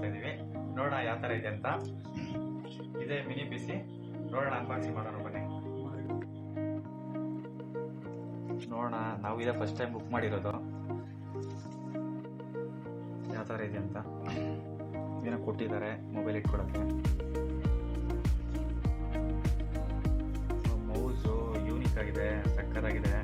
ಮಾಡ್ತಾ ಇದೀವಿ. ನೋಡೋಣ ಯಾವ ತರ ಇದೆ ಅಂತ. ಇದೇ ಮಿನಿ ಪಿಸಿ, ನೋಡೋಣ ಅನ್ಬಾಕ್ಸಿಂಗ್ ಮಾಡೋಣ ಬನ್ನಿ. ನೋಡೋಣ, ನಾವು ಇದೇ ಫಸ್ಟ್ ಟೈಮ್ ಬುಕ್ ಮಾಡಿರೋದು. ಯಾವ ತರ ಇದೆ ಅಂತ ಏನೋ ಕೊಟ್ಟಿದ್ದಾರೆ ಮೊಬೈಲ್ ಇಟ್ಕೊಳಕ್ಕೆ. ಮೌಸು ಯೂನಿಕ್ ಆಗಿದೆ, ಸಕ್ಕತ್ತಾಗಿದೆ.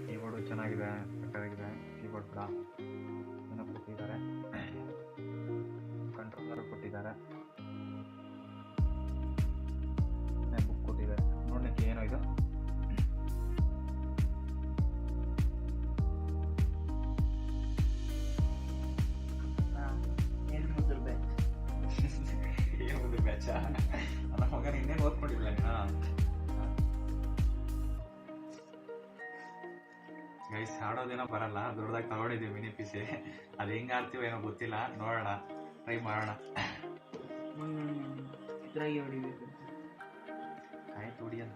ಕೀಬೋರ್ಡು ಚೆನ್ನಾಗಿದೆ, ಸಕ್ಕತ್ತಾಗಿದೆ. ಕೀಬೋರ್ಡ್ ಕೂಡ ಏನೋ ಕೊಟ್ಟಿದ್ದಾರೆ, ಕಂಟ್ರೋಲರ್ ಕೊಟ್ಟಿದ್ದಾರೆ, ಬುಕ್ ಕೊಟ್ಟಿದ್ದಾರೆ. ನೋಡ್ಲಿಕ್ಕೆ ಏನೋ ಇದು ಏನು ಬ್ಯಾಚ ನನ್ನ ಮಗನ ಇನ್ನೇನು ಓದ್ಕೊಂಡಿಲ್ಲ. ಗೈಸ್ ಆಡೋದೇನೋ ಬರಲ್ಲ, ದೊಡ್ಡದಾಗಿ ತಗೊಂಡಿದ್ದೀವಿ ಮಿನಿ ಪಿಸಿ. ಅದು ಹೆಂಗ ಆಡ್ತೀವೋ ಏನೋ ಗೊತ್ತಿಲ್ಲ, ನೋಡೋಣ, ಟ್ರೈ ಮಾಡೋಣ. ಚಿತ್ರಾಗಿ ಹೊಡಿಬೇಕು. ಆಯ್ತು ಹೊಡಿಯೋಣ.